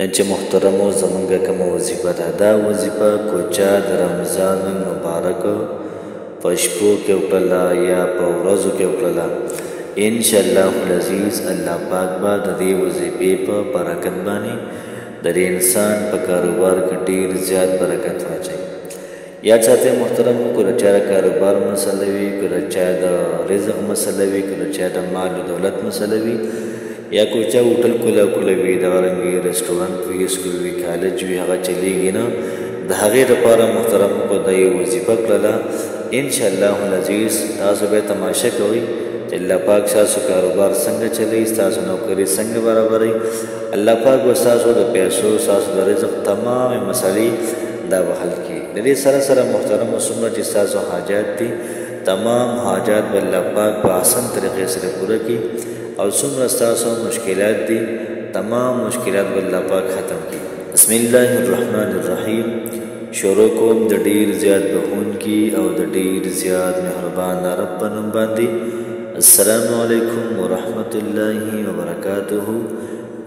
نن چې محترمو زمونږ کومه وظیفه ده دا وظیفه کوچا د رمضان المبارک په شپو کې وکړله یا په ورځو کې وکړله انشاءالله العزیز الله پاک به د دې وظیفې په برکت باندې د انسان په کاروبار کې ډېر زیات برکت واچوي. یاد ساتئ محترمو کله چا د کاروبار مسله وي کله چا د رزق مسله وي کله چا د مال و دولت مسله وي یا کوئی چا ہوٹل کلا وي دغه رنګې رسټورانټ وي سکول وي کالج وي هغه چلیږي نه د هغې دپاره محترمو په دا یې وظیفه کړله انشاءالله العزیز تاسو به تماشه کوئ چې الله پاک ستاسو کاروبار څنګه چلی ستاسو نوکري څنګه برابروي الله پاک به ستاسو د پیسو ستاسو د رزق تمامې مسلې دا به حل کړي. د دې سره سره محترمو څومره چې ستاسو حاجات دي تمام حاجات به الله پاک په آسان طریقې سره پوره کړي او څومره ستاسو مشکلات دي تمام مشکلات به الله پاک ختم کړي. بسم الله الرحمن الرحیم. شروع کوم د ډېر زیات بخونکي او د ډېر زیات مهربان رب په نوم باندې. السلام علیکم ورحمت الله وبرکاته.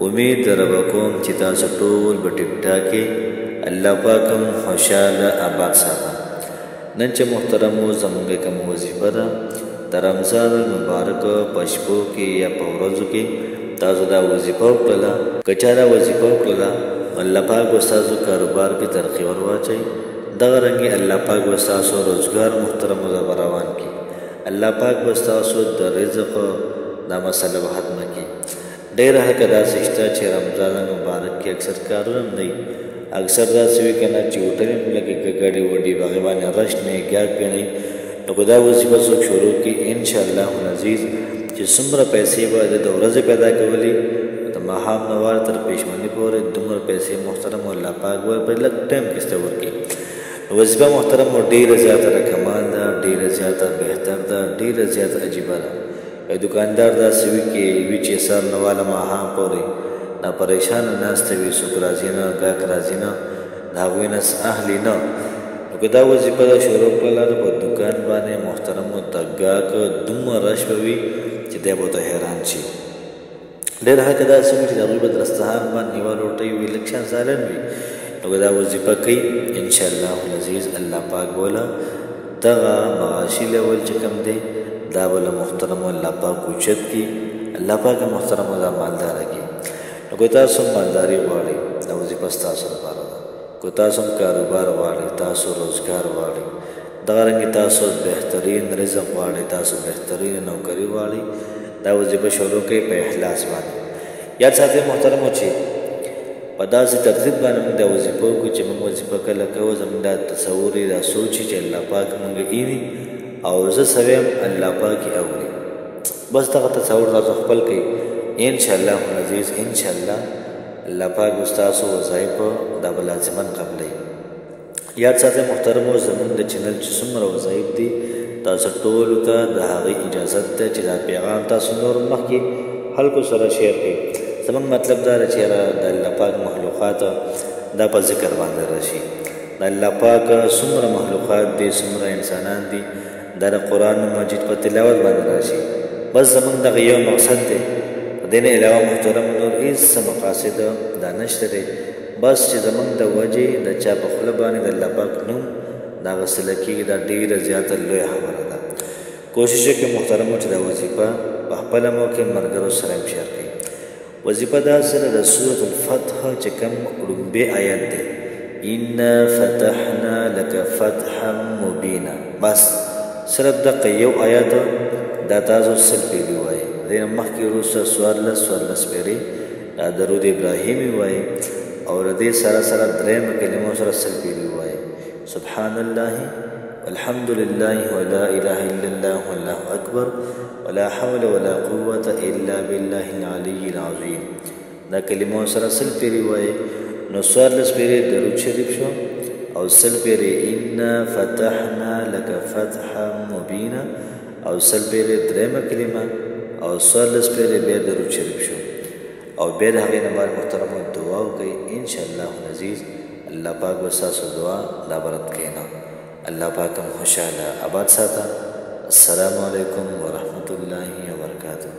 امید دربه کوم چې تاسو ټول به ټیک ټاک کې الله پاک هم خوشحاله آباد ساته. نن چې محترمو زموږ کوم وظیفه ده د رمضان المبارک په شپو کې یا په ورځو کې تاسو دا وظیفه وکړله که چا دا وظیفه وکړله الله پاک به ستاسو کاروبار کې ترقي ور واچوي. دغه رنګې الله پاک به ستاسو روزګار محترمو به روان کړي. الله پاک به ستاسو د رزق دا مسله به ختمه کړي. ډېره حقه داسې شته چې رمضان مبارک کې اکثر کارونه هم نه وي اکثر داسې وي که نه چې هوټل هم لکه ګاډي وډي په هغې باندې رش نه ګاګ پې نه نو که دا وظیفه څوک شروع کړي انشاءالله العزیز چې څومره پیسې به د ورځې پیدا کولې د ماښام نه وار تر پېشمني پورې دومره پیسې محترم الله پاک به په لږ ټایم کې سته ورکړي. وظیفه محترم ډېره زیاته رقمان ده ډېره زیاته بهتر ده ډېره زیاته عجیبه ده. دکاندار داسې وي چې سر نه واله ماښام پورې دا پریشانه ناسته وي څوک راځي نه ګاهک راځي نه د هغوی نه اخلي نه نو که دا وظیفه ده شروع کړله نو په دکان باندې محترمو د ګاهک دومره رش به وي چې دی به ورته حیران شي. ډېر حقه داسې وي چې د هغوی به دسترخوان باندې یوه روټۍ وي لږ شان سالن وي نو که دا وظیفه کوي انشاءالله العزیز الله پاک بوله دغه معاشي لیول چې کوم دی دا به له محترمو الله پاک اوچت کړي الله پاک محترمو دا مالداره کړي. نو که تاسو مالداري غواړئ دا وظیفه ستاسو لپاره ده. که تاسو هم کاروبار غواړئ تاسو روزګار غواړئ دغه رنګې تاسو بهترین رزق غواړئ تاسو بهترین نوکري غواړئ دا وظیفه شروع کړئ په اخلاص باندې. یاد ساتئ محترمو چې په داسې ترتیب باندې موږ دا وظیفه وکړو چې موږ وظیفه کله کوو زموږ دا تصور یې دا سوچ چې الله پاک موږ ایني او زه سوی یم الله پاک یې اوري. بس دغه تصور تاسو خپل کړئ انشاءالله العزیز انشاءالله الله پاک به ستاسو وظایف دا به لازما قبلوي. یاد ساتئ محترمو زموږ د چینل چې څومره وظایف دي تاسو ټولو ته د هغې اجازت ده چې دا پیغام تاسو نور مخکې خلکو سره شیر کړئ. زموږ مطلب دا ده چې د الله پاک مخلوقات دا په ذکر باندې راشي. د الله پاک څومره مخلوقات دي څومره انسانان دي دا د قرآن مجید په تلاوت باندې راشي. بس زموږ دغه یو مقصد دی په دې نه علاوه محترم نور هېڅ څه مقاصد دا نشته دی بس چې زموږ د وجې د چا په خوله باندې د الله پاک نوم دا وسیله کېږي دا ډېره زیاته لویه خبره ده. کوشش وکړئ محترمو چې دا وظیفه په خپله موقع ملګرو سره هم شیر کړئ. وظیفه دا سره د سورة الفتح چې کوم لومبی آیت دی انا فتحنا لك فتحا مبینا بس صرف دغه یو آیت دا تاسو سل پیرې ووایئ. دې نه مخکې وروسته څوارلس پیرې دا درود ابراهیمي ووایئ او د دې سره سره درېیمه کلمو سره سل پیرې ووایئ سبحان الله والحمد لله ولا اله الا الله والله اکبر ولا حول ولا قوة الا بالله العلي العظيم. دا کلمو سره سل پیرې ووایئ نو څوارلس پیرې درود شریف شو او سل پیرې انا فتحنا لك فتحا مبینا او سل پیرې درېیمه کلمه او څوارلس پیرې بیا درود شریف شو او بیا د هغې نه بعد محترمو دعا وکړئ انشاءالله العزیز الله پاک به ستاسو دعا دا برت کښېنه. الله پاک هم خوشحاله آباد ساته. السلام علیکم ورحمت الله وبرکاته.